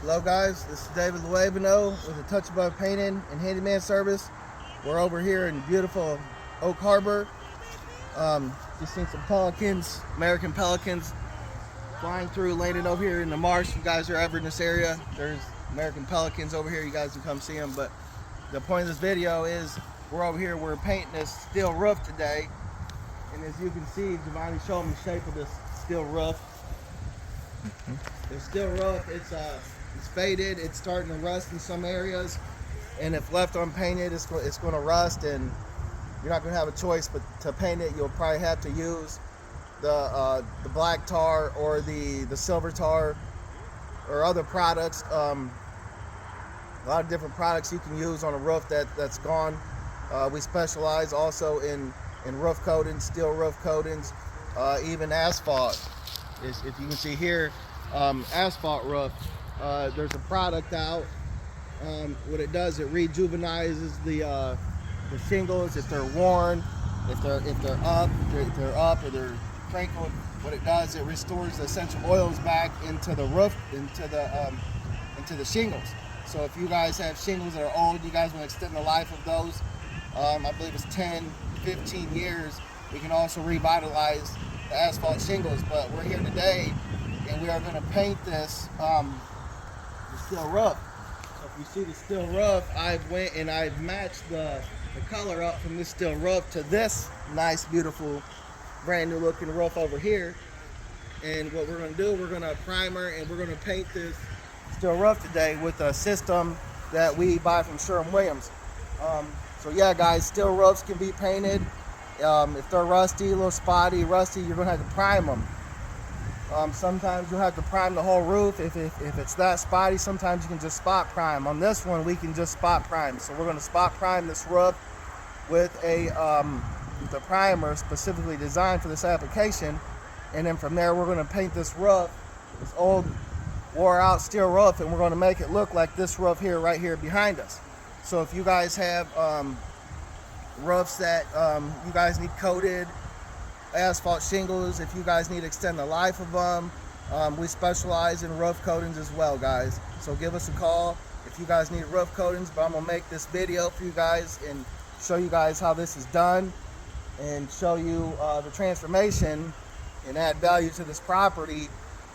Hello guys, this is David Luevano with a Touch Above Painting and Handyman Service. We're over here in beautiful Oak Harbor. Just seen some pelicans, American pelicans, flying through, landing over here in the marsh. If you guys are ever in this area, there's American pelicans over here. You guys can come see them. But the point of this video is we're over here, we're painting this steel roof today. And as you can see, Giovanni showed me the shape of this steel roof. The steel roof, it's faded, it's starting to rust in some areas, and if left unpainted, it's going to rust, and you're not going to have a choice but to paint it. You'll probably have to use the black tar or the silver tar or other products. A lot of different products you can use on a roof that's gone. We specialize also in roof coatings, steel roof coatings, even asphalt. If you can see here, asphalt roof. There's a product out. What it does, it rejuvenizes the shingles if they're worn, if they're up or they're crinkled. What it does, it restores the essential oils back into the roof, into the shingles. So if you guys have shingles that are old, you guys want to extend the life of those. I believe it's 10, 15 years. We can also revitalize the asphalt shingles. But we're here today, and we are going to paint this the steel roof. So if you see the steel roof, I've matched the color up from this steel roof to this nice, beautiful, brand new looking roof over here. And what we're going to do, we're going to primer and we're going to paint this steel roof today with a system that we buy from Sherwin-Williams. So yeah, guys, steel roofs can be painted. If they're rusty, a little spotty, rusty, you're going to have to prime them. Sometimes you'll have to prime the whole roof. If it's that spotty, sometimes you can just spot prime. On this one, we can just spot prime. So we're going to spot prime this roof with a primer specifically designed for this application. And then from there, we're going to paint this roof, this old wore out steel roof, and we're going to make it look like this roof here, right here behind us. So if you guys have roofs that you guys need coated, asphalt shingles, if you guys need to extend the life of them, we specialize in roof coatings as well, guys. So give us a call if you guys need roof coatings. But I'm gonna make this video for you guys and show you guys how this is done and show you the transformation and add value to this property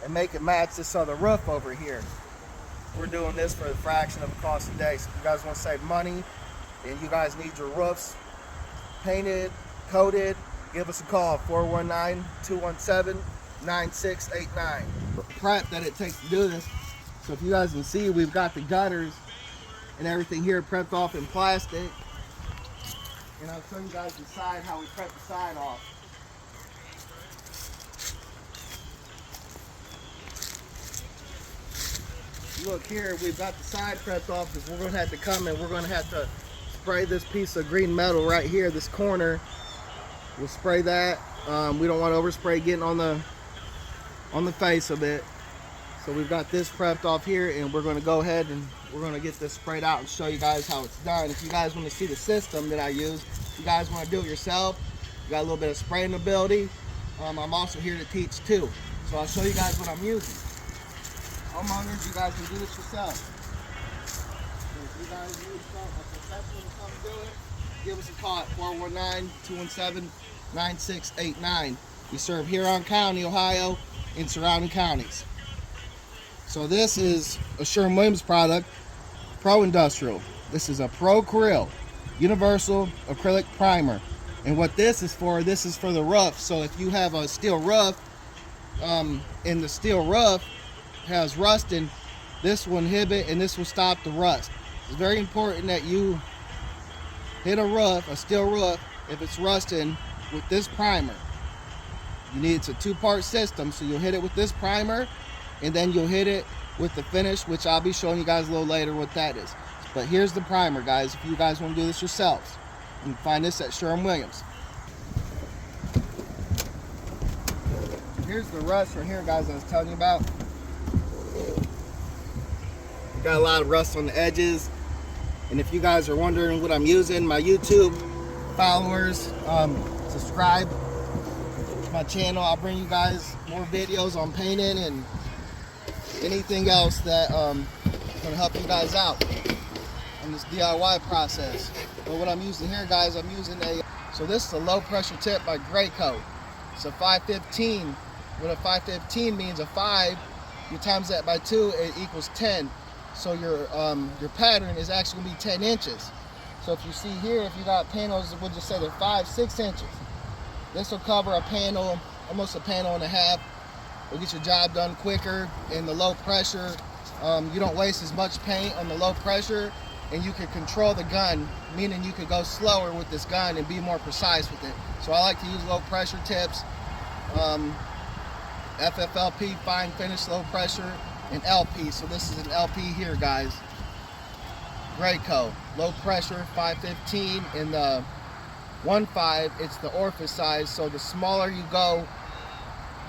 and make it match this other roof over here. We're doing this for a fraction of the cost today. So if you guys want to save money and you guys need your roofs painted, coated, give us a call, 419-217-9689. Prep that it takes to do this. So if you guys can see, we've got the gutters and everything here prepped off in plastic. And I'll show you guys the side, how we prep the side off. Look here, we've got the side prepped off because we're going to have to come and we're going to have to spray this piece of green metal right here, this corner. We'll spray that. We don't want to overspray getting on the face of it. So we've got this prepped off here, and we're going to go ahead and we're going to get this sprayed out and show you guys how it's done. If you guys want to see the system that I use, if you guys want to do it yourself, you got a little bit of spraying ability. I'm also here to teach too. So I'll show you guys what I'm using. Homeowners, you guys can do this yourself. So if you guys need a professional to come do it, give us a call at 419-217-9689. We serve Huron County, Ohio, and surrounding counties. So this is a Sherwin-Williams product, Pro Industrial. This is a Pro Acryl Universal Acrylic Primer. And what this is for the roof. So if you have a steel roof, and the steel roof has rust in, this will inhibit and this will stop the rust. It's very important that you hit a roof, a steel roof, if it's rusting, with this primer. It's a two-part system, so you'll hit it with this primer, and then you'll hit it with the finish, which I'll be showing you guys a little later what that is. But here's the primer, guys. If you guys want to do this yourselves, you can find this at Sherwin-Williams. Here's the rust right here, guys, I was telling you about. Got a lot of rust on the edges. And if you guys are wondering what I'm using, my YouTube followers, subscribe to my channel. I'll bring you guys more videos on painting and anything else that going to help you guys out in this DIY process. But what I'm using here, guys, I'm using so this is a low pressure tip by Graco. It's a 515. What a 515 means, a 5, you times that by 2, it equals 10. So your pattern is actually going to be 10 inches. So if you see here, if you got panels, we'll just say they're 5-6 inches. This will cover a panel, almost a panel and a half. It'll get your job done quicker. In the low pressure, you don't waste as much paint on the low pressure, and you can control the gun, meaning you could go slower with this gun and be more precise with it. So I like to use low pressure tips, FFLP, fine finish low pressure, and LP. So this is an LP here, guys. Graco, low pressure, 515. In the 1.5, it's the orifice size. So the smaller you go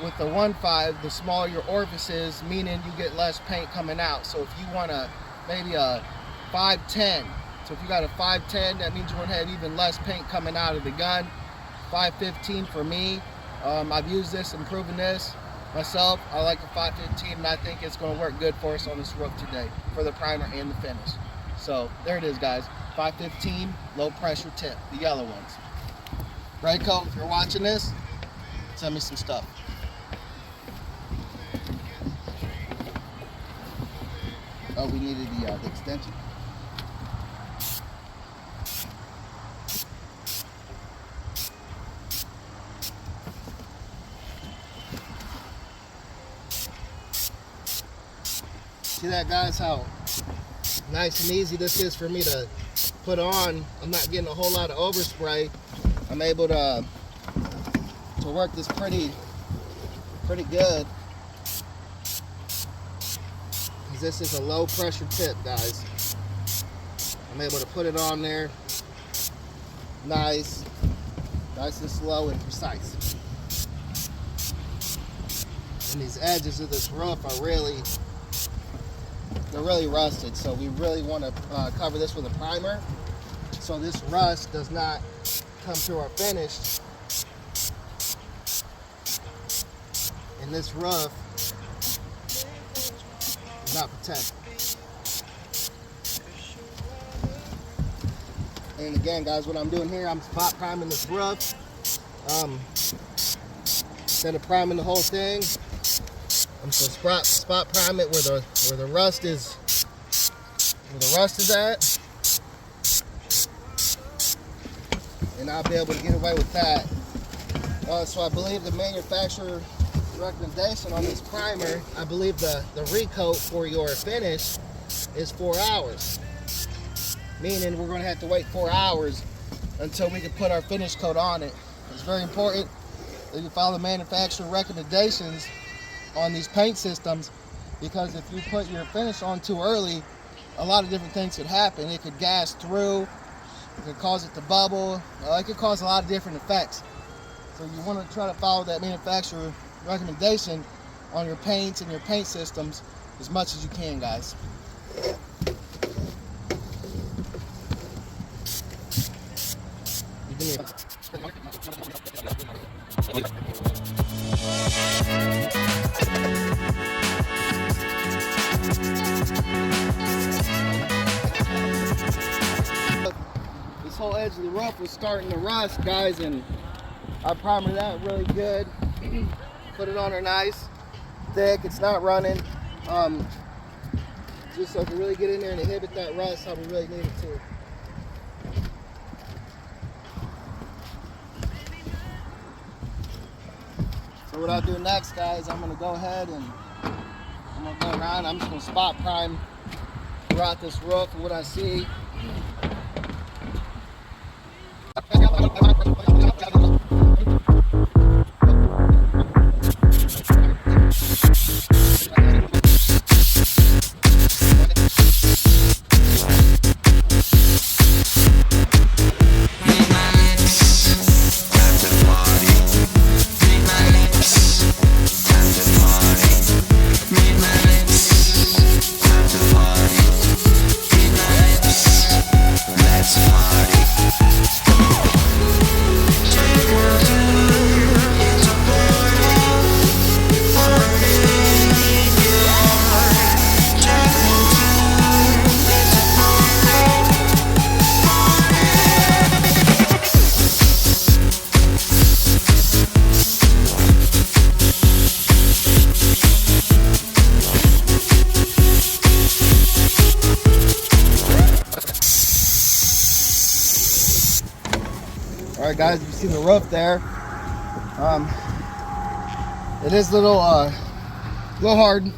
with the 1.5, the smaller your orifice is, meaning you get less paint coming out. So if you want maybe a 510, so if you got a 510, that means you're gonna have even less paint coming out of the gun. 515 for me. I've used this and proven this myself. I like a 515, and I think it's going to work good for us on this roof today for the primer and the finish. So there it is, guys. 515 low pressure tip, the yellow ones. Graco, if you're watching this, send me some stuff. Oh, we needed the extension. See that, guys, how nice and easy this is for me to put on. I'm not getting a whole lot of overspray. I'm able to work this pretty good. This is a low pressure tip, guys. I'm able to put it on there nice and slow and precise. And these edges of this roof are really rusted, so we really want to cover this with a primer so this rust does not come through our finish, and this roof is not protected. And again, guys, what I'm doing here, I'm spot priming this roof. Instead of priming the whole thing, I'm gonna spot prime it where the rust is at, and I'll be able to get away with that. So I believe the manufacturer recommendation on this primer, I believe the recoat for your finish is 4 hours, meaning we're going to have to wait 4 hours until we can put our finish coat on it. It's very important that you follow the manufacturer recommendations on these paint systems, because if you put your finish on too early, a lot of different things could happen. It could gas through, it could cause it to bubble, it could cause a lot of different effects. So you want to try to follow that manufacturer recommendation on your paints and your paint systems as much as you can, guys. This whole edge of the roof was starting to rust, guys, and I primed that really good. Put it on her nice, thick. It's not running. Just so I can really get in there and inhibit that rust how we really need it to. So what I'll do next, guys, I'm going to go ahead and I'm going to go around. I'm just going to spot prime throughout this roof and what I see. Let's party. Alright guys, you see the roof there. It is a little hard to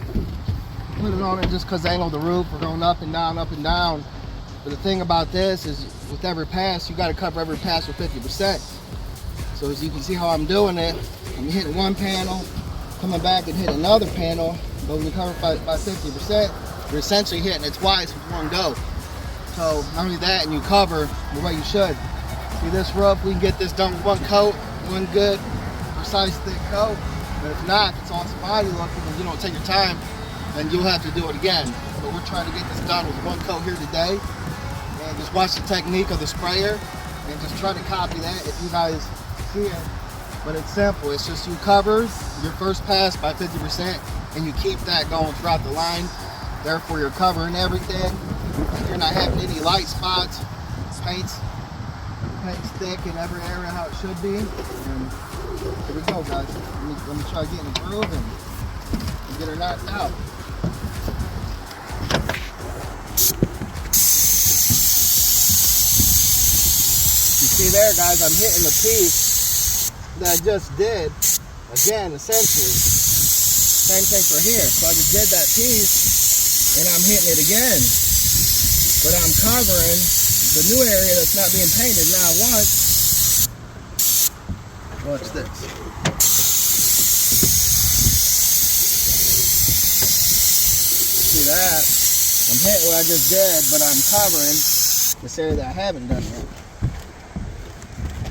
put it on it just because the angle of the roof. We're going up and down, up and down. But the thing about this is with every pass, you got to cover every pass with 50%. So as you can see how I'm doing it, I'm hitting one panel, coming back and hitting another panel. But when you cover by 50%, you're essentially hitting it twice with one go. So not only that, and you cover the way you should. See this roof, we can get this done with one coat, one good, precise, thick coat. But if not, if it's all spotty looking and you don't take your time, then you'll have to do it again. But we're trying to get this done with one coat here today. And just watch the technique of the sprayer and just try to copy that if you guys see it. But it's simple. It's just you cover your first pass by 50% and you keep that going throughout the line. Therefore, you're covering everything. You're not having any light spots. Paint's thick in every area how it should be. And here we go, guys. Let me try getting the groove and get her knocked out. You see there, guys, I'm hitting the piece that I just did. Again, essentially, same thing for here. So I just did that piece and I'm hitting it again. But I'm covering the new area that's not being painted now once. Watch this. See that? I'm hitting what I just did, but I'm covering this area that I haven't done yet.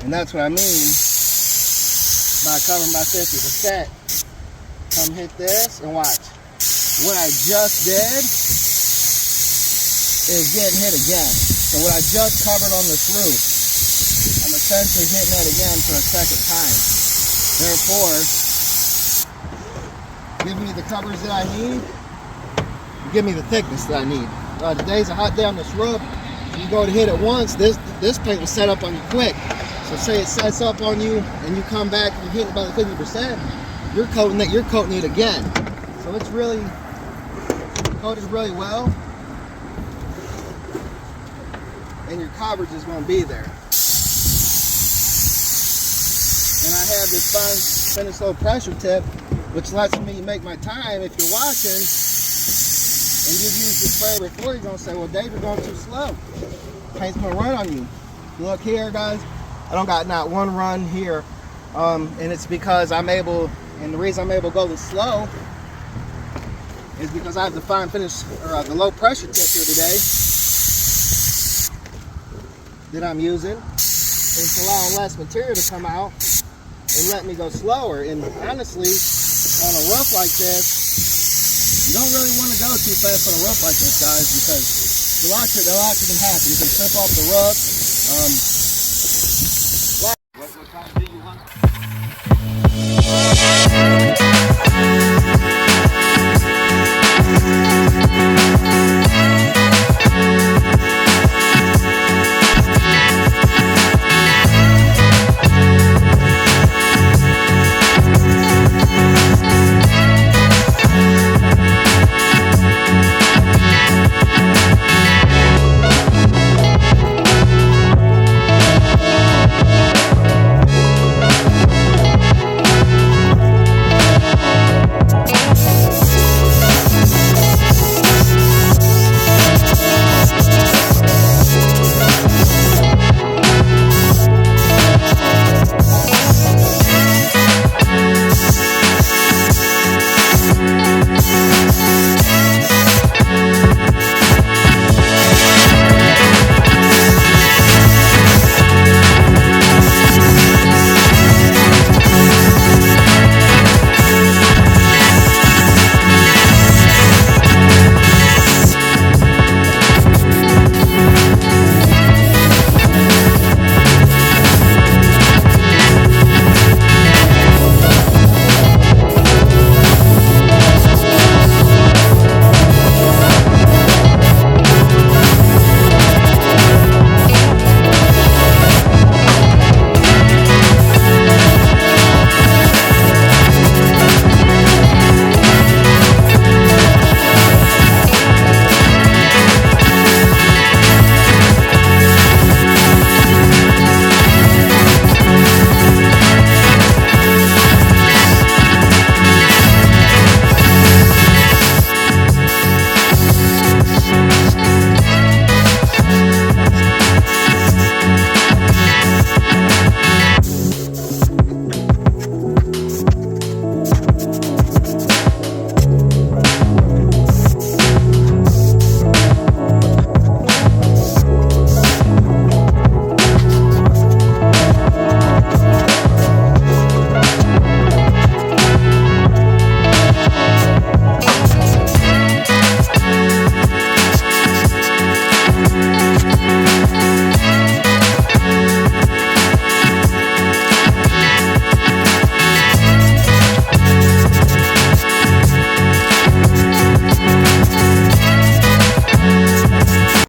And that's what I mean by covering by 50%. Come hit this and watch. What I just did is getting hit again. So what I just covered on this roof, I'm essentially hitting that again for a second time. Therefore, give me the coverage that I need, give me the thickness that I need. Today's a hot day on this roof. You go to hit it once, this paint will set up on you quick. So say it sets up on you and you come back and you hit it by the 50%, you're coating it again. So it's really coated really well. And your coverage is going to be there. And I have this fine finished low pressure tip, which lets me make my time. If you're watching and you've used the sprayer before, you're going to say, well, Dave, you're going too slow. Paint's going to run on you. Look here, guys. I don't got not one run here. And it's because I'm able, and the reason I'm able to go this slow is because I have the fine finish, or the low pressure tip here today that I'm using. And it's allowing less material to come out and let me go slower. And honestly, on a roof like this, you don't really want to go too fast on a roof like this, guys, because a lot can happen. You can slip off the roof.